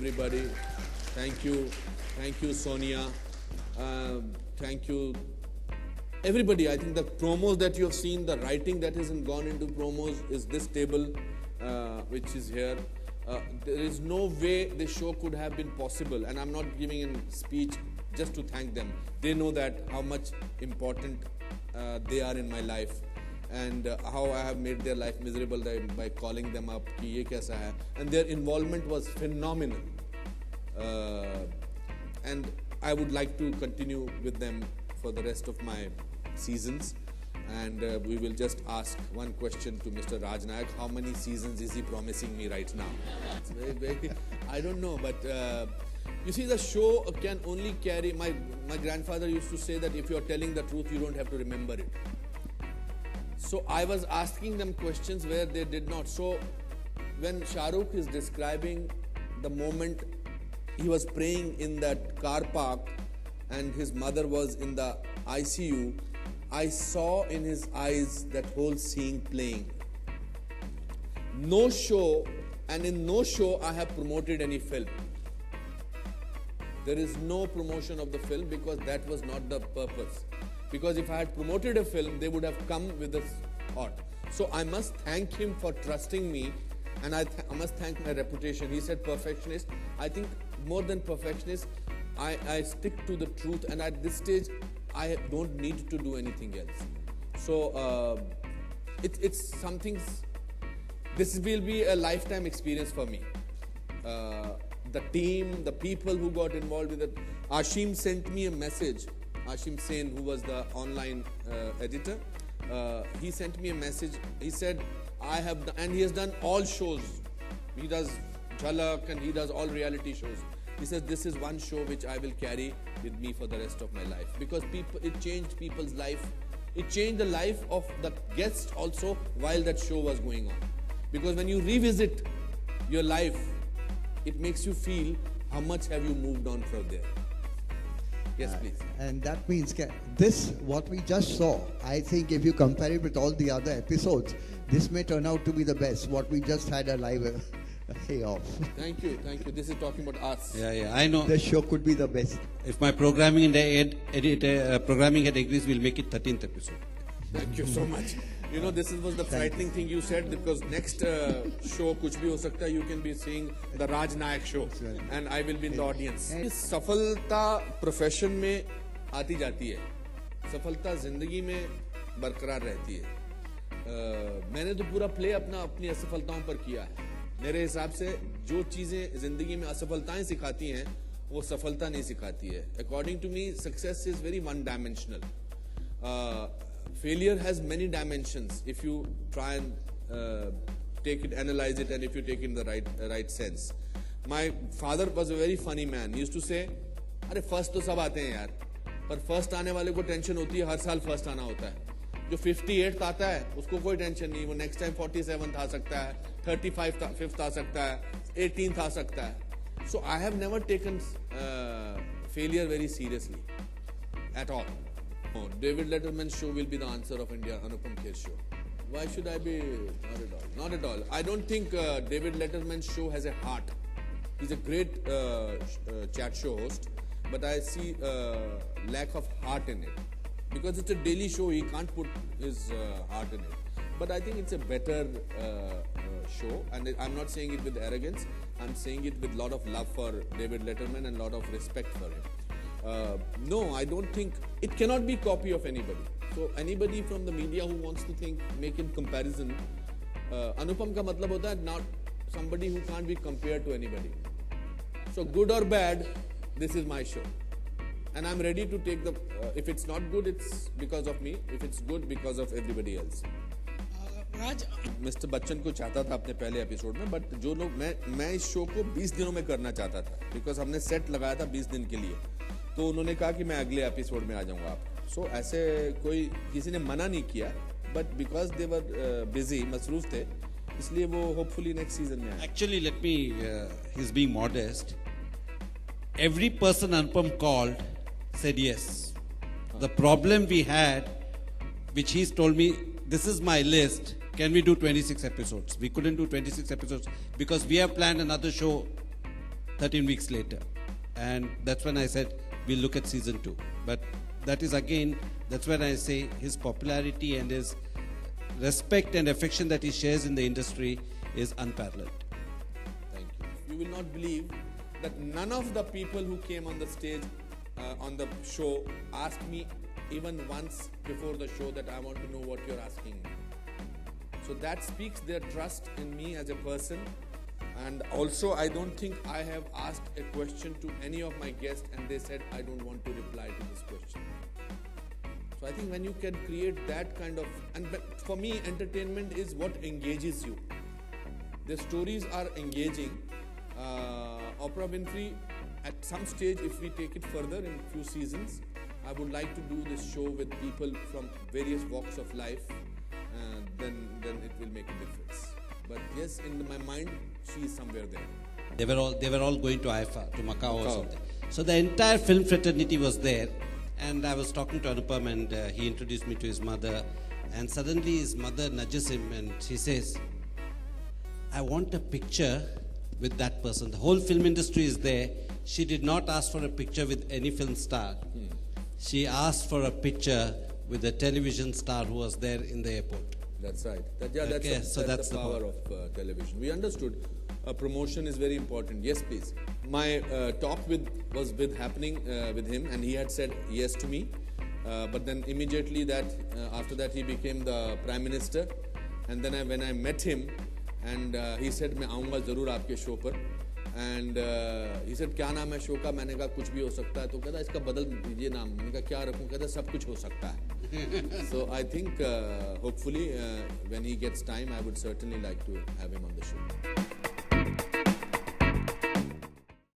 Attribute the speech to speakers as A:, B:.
A: everybody. Thank you, Sonia. Thank you, everybody. I think the promos that you have seen, the writing that has gone into promos is this table, which is here. There is no way this show could have been possible, and I'm not giving a speech just to thank them. They know that how much important they are in my life, and how I have made their life miserable by calling them up कि ये कैसा है, and their involvement was phenomenal, and I would like to continue with them for the rest of my seasons, and we will just ask one question to Mr. Raj Nayak. How many seasons is he promising me right now? It's very, I don't know, but you see, the show can only carry, my grandfather used to say that if you're telling the truth, you don't have to remember it. So I was asking them questions where they did not. So when Shah Rukh is describing the moment he was praying in that car park and his mother was in the ICU, I saw in his eyes that whole scene playing. No show, and in no show I have promoted any film. There is no promotion of the film because that was not the purpose. Because if I had promoted a film, they would have come with a thought. So I must thank him for trusting me, and I must thank my reputation. He said perfectionist. I think more than perfectionist, I stick to the truth, and at this stage, I don't need to do anything else. So it's something. This will be a lifetime experience for me. The team, the people who got involved with it. Ashim sent me a message. Ashim Sen, who was the online editor, he sent me a message. He said, and he has done all shows. He does Jhalak and he does all reality shows. He says, this is one show which I will carry with me for the rest of my life. Because it changed people's life. It changed the life of the guests also while that show was going on. Because when you revisit your life, it makes you feel how much have you moved on from there. Yes, please.
B: And that means this, what we just saw, I think if you compare it with all the other episodes, this may turn out to be the best. What we just had a live payoff.
A: Thank you. This is talking about us.
C: Yeah, I know.
B: The show could be the best.
C: If my programming programming head agrees, we'll make it 13th episode.
A: Thank you so much. You know, this was the frightening thing you said, because next show kuch bhi ho sakta hai, you can be seeing the Raj Nayak show, and I will be in the audience. सफलता profession में आती जाती है, सफलता जिंदगी में बरकरार रहती है. मैंने तो पूरा प्ले अपनी असफलताओं पर किया है. मेरे हिसाब से जो चीजें जिंदगी में असफलताएं सिखाती हैं, वो सफलता नहीं सिखाती है. According to me, success is very one-dimensional. Failure has many dimensions if you try and take it, analyze it, and if you take it in the right sense. My father was a very funny man. He used to say, अरे first तो सब आते हैं यार, पर first आने वाले को टेंशन होती है, हर साल फर्स्ट आना होता है. जो 58th आता है उसको कोई टेंशन नहीं, वो नेक्स्ट टाइम 47th आ सकता है, 35th आ सकता है, 18th आ सकता है. So I have never taken failure very seriously at all. No, David Letterman's show will be the answer of India, Anupam Kher's show. Why should I be? Not at all. I don't think David Letterman's show has a heart. He's a great chat show host, but I see lack of heart in it. Because it's a daily show, he can't put his heart in it. But I think it's a better show, and I'm not saying it with arrogance. I'm saying it with a lot of love for David Letterman and a lot of respect for him. No, I don't think it cannot be copy of anybody. So anybody from the media who wants to make in comparison, Anupam ka matlab hota hai not somebody who can't be compared to anybody. So good or bad, this is my show, and I'm ready to take the. If it's not good, it's because of me. If it's good, because of everybody else.
D: Raj,
A: mister Bachchan को चाहता था अपने पहले episode में, but जो लोग मैं इस शो को 20 दिनों में करना चाहता था, बिकॉज हमने सेट लगाया था 20 दिन के लिए. तो उन्होंने कहा कि मैं अगले एपिसोड में आ जाऊंगा आप. सो ऐसे कोई किसी ने मना नहीं किया, but because they were busy, मसरूफ थे, इसलिए वो होपफुली नेक्स्ट सीजन में आए.
C: Actually, let me, he's being modest. Every person Anupam called said yes. The problem we had, which he's told me, this is my list, can we do 26 episodes? We couldn't do 26 episodes because we have planned another show 13 weeks later. And that's when I said, we'll look at season 2. But that is again, that's when I say his popularity and his respect and affection that he shares in the industry is unparalleled.
A: Thank you. You will not believe that none of the people who came on the stage on the show asked me even once before the show that I want to know what you're asking me. So that speaks their trust in me as a person. And also, I don't think I have asked a question to any of my guests and they said, I don't want to reply to this question. So I think when you can create that kind of, but for me, entertainment is what engages you. The stories are engaging. Oprah Winfrey, at some stage, if we take it further in a few seasons, I would like to do this show with people from various walks of life. Then it will make a difference. But yes, in my mind, she is somewhere there.
C: They were all going to IFA, to Macau or something. So the entire film fraternity was there. And I was talking to Anupam and he introduced me to his mother. And suddenly his mother nudges him and she says, I want a picture with that person. The whole film industry is there. She did not ask for a picture with any film star. She asked for a picture with a television star who was there in the airport.
A: That's right. That's the power of television. We understood promotion is very important. Yes, please. My talk was happening with him, and he had said yes to me. But then immediately after that he became the Prime Minister, and then when I met him, and he said, "मैं आऊँगा ज़रूर आपके show पर." And he said, "क्या नाम है show का?" मैंने कहा कुछ भी हो सकता है. तो कहता इसका बदल दीजिए नाम. मैंने कहा क्या रखूं? कहता सब कुछ हो सकता है. So I think hopefully when he gets time, I would certainly like to have him on the show.